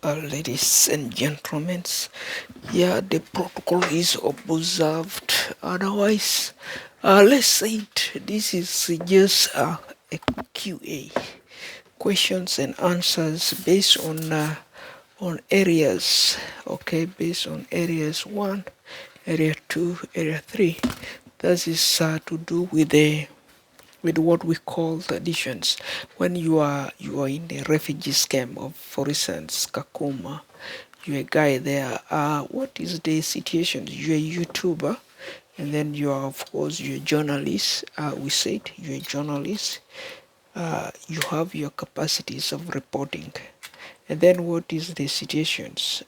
Ladies and gentlemen, yeah, the protocol is observed. Otherwise, let's say this is just a QA, questions and answers based on areas. Okay, based on areas 1, area 2, area 3. That is to do with what we call traditions. When you are in the refugees camp of, for instance, Kakuma, you're a guy there. What is the situation? You're a YouTuber, and then you are, of course, you're a journalist. We said you're a journalist. You have your capacities of reporting, and then what is the situations?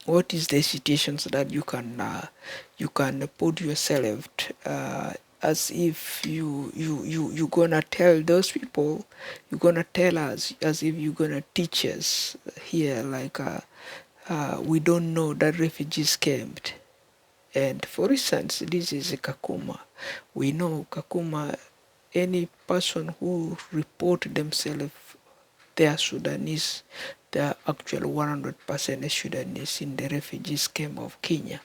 What is the situations that you can put yourself as if you gonna tell those people, you're gonna tell us as if you're gonna teach us here, like we don't know that refugees came. And for instance, this is Kakuma. We know Kakuma, any person who report themselves they are Sudanese, they are actually 100% Sudanese in the refugees camp of Kenya.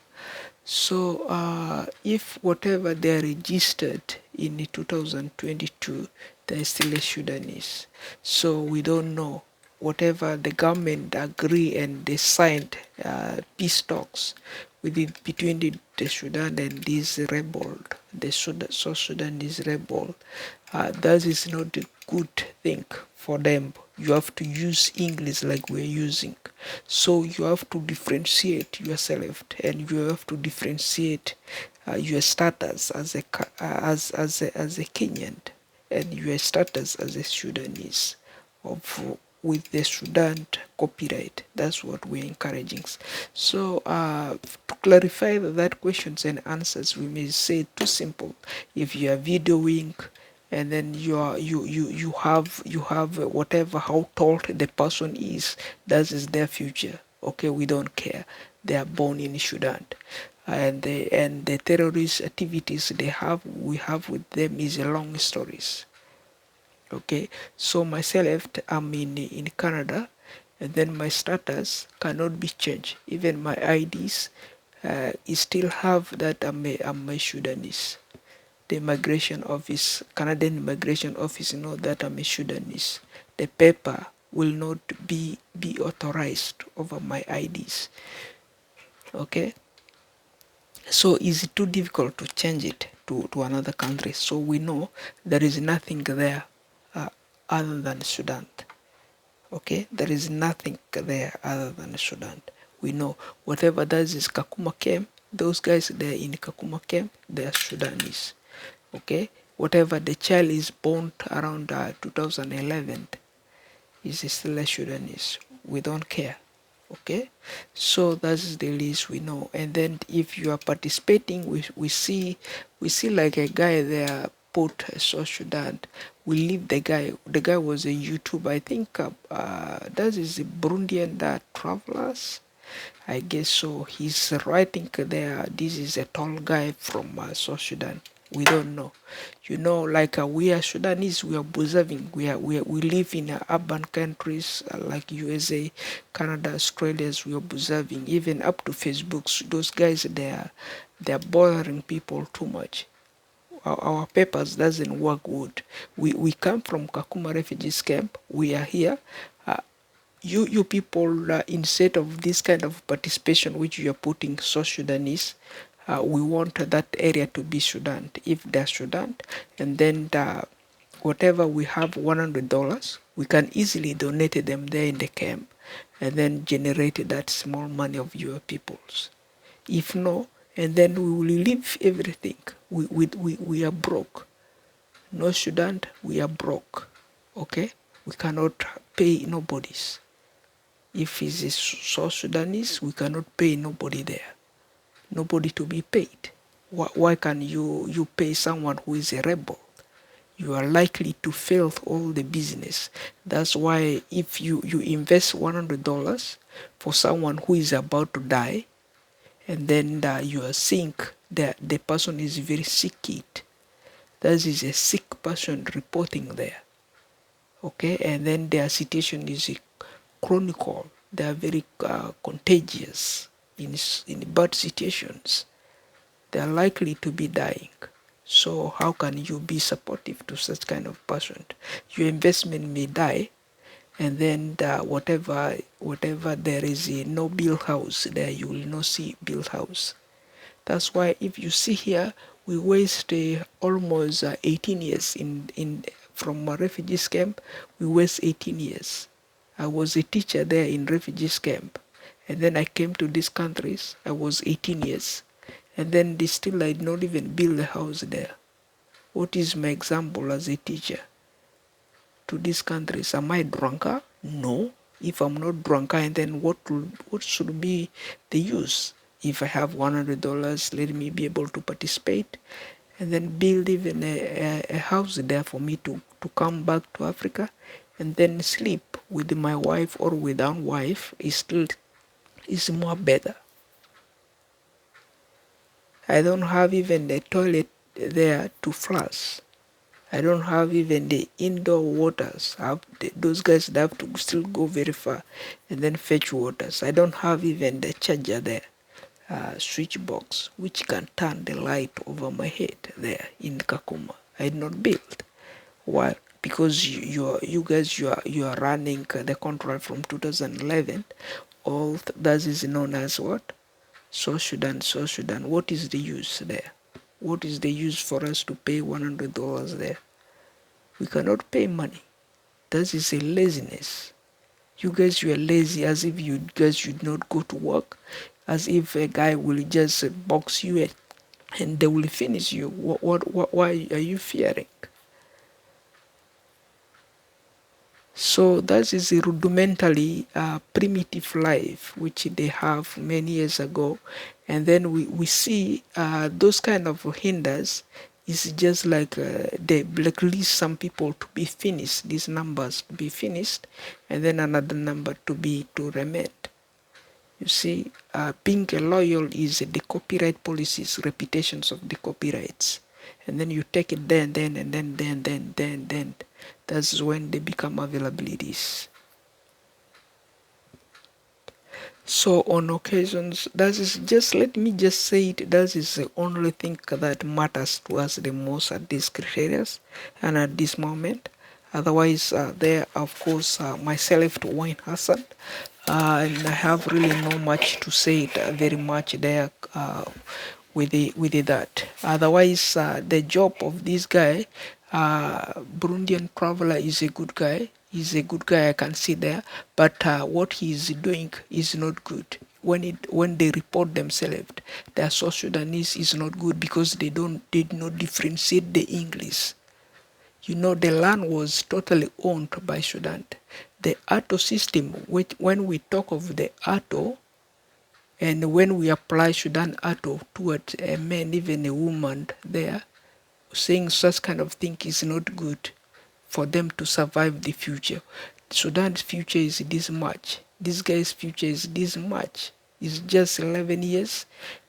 So if whatever they are registered in 2022, they are still a Sudanese. So we don't know whatever the government agree and they signed peace talks between the Sudan and this rebel, the South Sudanese rebel. That is not a good thing for them. You have to use English like we're using. So you have to differentiate yourself, and you have to differentiate your status as a Kenyan and your status as a Sudanese of with the Sudan copyright. That's what we're encouraging. So to clarify that questions and answers, we may say too simple. If you are videoing and then you have whatever how tall the person is, that is their future. Okay, we don't care. They are born in Sudan, and the terrorist activities we have with them is a long stories. Okay, so myself, I'm in Canada, and then my status cannot be changed. Even my IDs, it still have that I'm a Sudanese. The immigration office, Canadian immigration office, know that I'm a Sudanese. The paper will not be authorized over my IDs. Okay, so is it too difficult to change it to another country? So we know there is nothing there other than Sudan. Okay, there is nothing there other than Sudan. We know whatever that is Kakuma camp, those guys there in Kakuma camp, they are Sudanese. Okay, whatever the child is born around 2011 is still a Sudanese. We don't care. Okay, so that's the least we know. And then if you are participating, we see like a guy there put South Sudan. We leave the guy. The guy was a YouTuber. I think that is the Burundian travelers. I guess so. He's writing there. This is a tall guy from South Sudan. We don't know. Like we are Sudanese, we are observing. We live in urban countries like USA, Canada, Australia. We are observing. Even up to Facebooks, those guys they are bothering people too much. Our papers doesn't work good. We come from Kakuma refugees camp. We are here. You people, instead of this kind of participation which you are putting South Sudanese, we want that area to be Sudan. If they're Sudan, and then whatever we have $100, we can easily donate them there in the camp, and then generate that small money of your peoples. If no, and then we will leave everything. We are broke. No Sudan, we are broke. Okay, we cannot pay nobody's. If it's a South Sudanese, we cannot pay nobody there. Nobody to be paid. Why can you pay someone who is a rebel? You are likely to fail all the business. That's why if you invest $100 for someone who is about to die, and then you are seeing that the person is very sick, that is a sick person reporting there. okay, and then their situation is chronicle. They are very contagious in bad situations. They are likely to be dying. So how can you be supportive to such kind of person? Your investment may die, and then whatever there is no build house there, you will not see build house. That's why if you see here, we waste almost 18 years in from a refugees camp. We waste 18 years. I was a teacher there in refugees camp, and then I came to these countries. I was 18 years, and then they still I did not even build a house there. What is my example as a teacher to these countries? Am I drunker? No. If I'm not drunker, and then what should be the use? If I have $100, let me be able to participate and then build even a house there for me to come back to Africa and then sleep with my wife or without wife is more better. I don't have even the toilet there to flush. I don't have even the indoor waters. Those guys they have to still go very far and then fetch waters. I don't have even the charger there, switch box, which can turn the light over my head there in Kakuma. I did not build. Why? Because you are running the contract from 2011. All that is known as what? South Sudan, South Sudan. What is the use there? What is the use for us to pay $100 there? We cannot pay money. That is a laziness. You are lazy as if you guys should not go to work, as if a guy will just box you and they will finish you. Why are you fearing? So that is a rudimentary primitive life which they have many years ago, and then we see those kind of hinders is just like they blacklist some people to be finished, these numbers to be finished, and then another number to remain. You see, being loyal is the copyright policies, reputations of the copyrights. And then you take it then. That's when they become availabilities. So on occasions, that is just, let me just say it, that is the only thing that matters to us the most at these criteria and at this moment. Otherwise, there, of course, myself to Wayne Hassan, and I have really no much to say it, very much there with that. Otherwise, the job of this guy, Burundian traveler, is a good guy. He's a good guy, I can see there, but what he is doing is not good. When they report themselves, their South Sudanese is not good because they did not differentiate the English. You know, the land was totally owned by Sudan. The ATO system, which when we talk of the ATO, and when we apply Sudan ATO towards a man, even a woman there, saying such kind of thing is not good for them to survive the future. Sudan's future is this much. This guy's future is this much. It's just 11 years.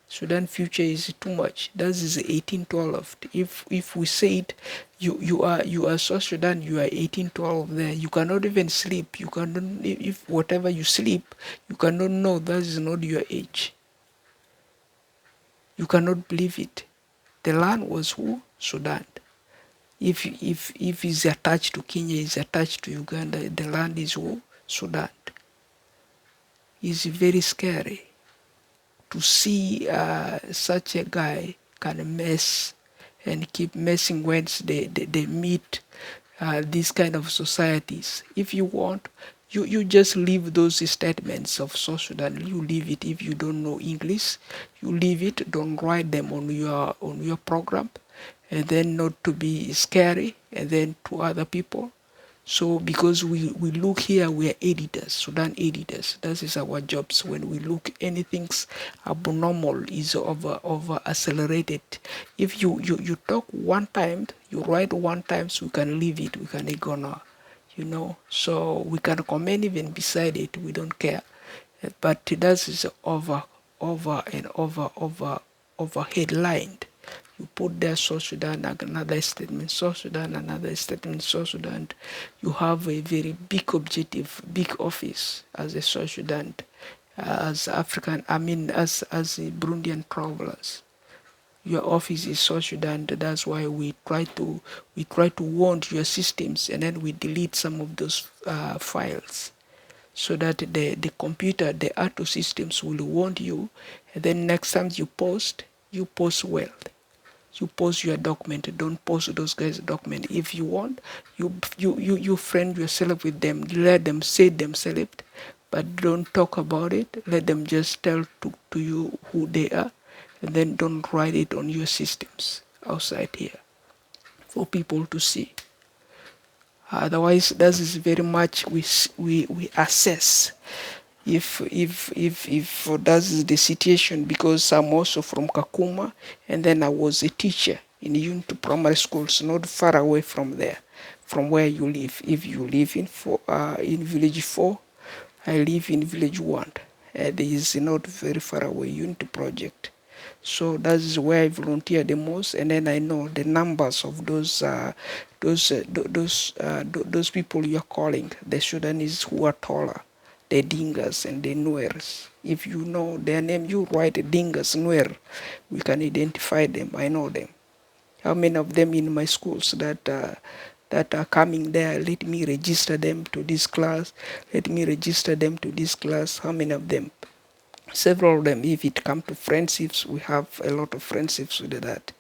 Sudan future is too much. That is 1812. If we say it, you are South Sudan, you are 1812 there. You cannot even sleep. You cannot, if whatever you sleep, you cannot know that is not your age. You cannot believe it. The land was who? Sudan. If it's attached to Kenya, it's attached to Uganda, the land is who? Sudan. It's very scary to see such a guy can mess and keep messing when they meet these kind of societies. If you want, you just leave those statements of South Sudan. You leave it. If you don't know English, you leave it. Don't write them on your program, and then not to be scary, and then to other people. So because we look here, we are editors, Sudan editors. That is our jobs. When we look anything's abnormal, is over accelerated. If you talk one time, you write one time, so we can leave it, we can ignore, So we can comment even beside it, we don't care. But that is over headlined. You put there South Sudan, another statement, South Sudan, another statement, South Sudan. You have a very big objective, big office as a South Sudan, as African, as a Burundian travelers. Your office is South Sudan. That's why we try to warn your systems, and then we delete some of those files, so that the computer, the auto systems will warn you, and then next time you post well. You post your document. Don't post those guys' document. If you want, you friend yourself with them. Let them say themselves, but don't talk about it. Let them just tell to you who they are, and then don't write it on your systems outside here for people to see. Otherwise, that is very much we assess if that is the situation, because I'm also from Kakuma, and then I was a teacher in Unity primary schools not far away from there, from where you live. If you live in village 4, I live in village 1. There is not very far away Unity project. So that is where I volunteer the most, and then I know the numbers of those people you are calling, the Sudanese who are taller, the Dingas and the Nuers. If you know their name, you write Dingas, Nuer. We can identify them. I know them. How many of them in my schools that are coming there? Let me register them to this class. Let me register them to this class. How many of them? Several of them. If it comes to friendships, we have a lot of friendships with that.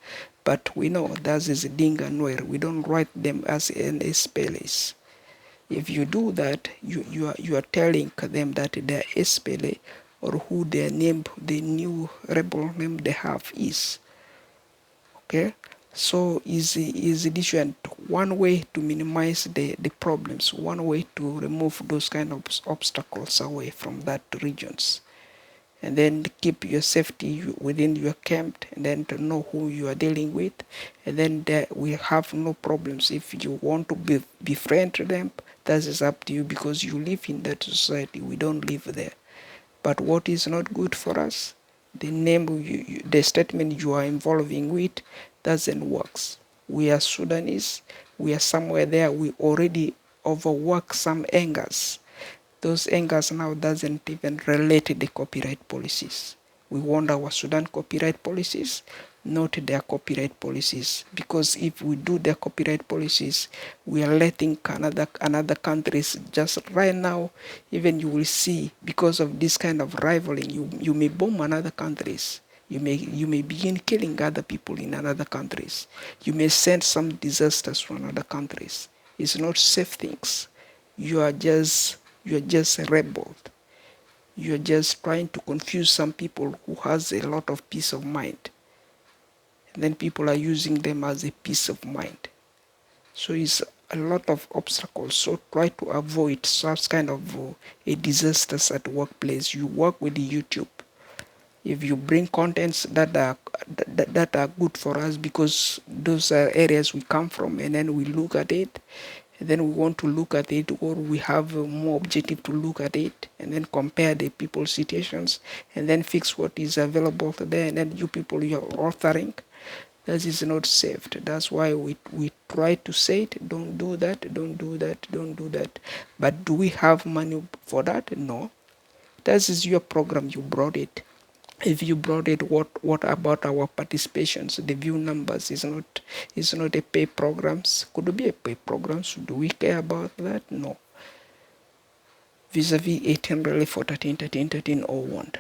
But we know that is Dinka-Nuer. We don't write them as an SPLAs. If you do that, you are telling them that their SPLA, or who their name, the new rebel name they have is. Okay? So is different. One way to minimize the problems, one way to remove those kind of obstacles away from that regions, and then keep your safety within your camp, and then to know who you are dealing with, and then we have no problems. If you want to befriend them, that is up to you, because you live in that society. We don't live there. But what is not good for us, the name, the statement you are involving with doesn't work. We are Sudanese. We are somewhere there. We already overwork some angers. Those angers now doesn't even relate to the copyright policies. We want our Sudan copyright policies, not their copyright policies. Because if we do their copyright policies, we are letting another countries just right now. Even you will see, because of this kind of rivaling, you may bomb another countries. You may begin killing other people in other countries. You may send some disasters to other countries. It's not safe things. You are just rebel. You're just trying to confuse some people who has a lot of peace of mind. And then people are using them as a peace of mind. So it's a lot of obstacles. So try to avoid such kind of a disasters at workplace. You work with YouTube. If you bring contents that are good for us, because those are areas we come from, and then we look at it, and then we want to look at it, or we have a more objective to look at it, and then compare the people's situations, and then fix what is available there, and then you people you're authoring, that is not saved. That's why we try to say it, don't do that, don't do that, don't do that. But do we have money for that? No. That is your program, you brought it. If you brought it, what about our participations? The view numbers is not a pay programs. Could it be a pay programs? Do we care about that? No. Vis-a-vis 18 really for 1301.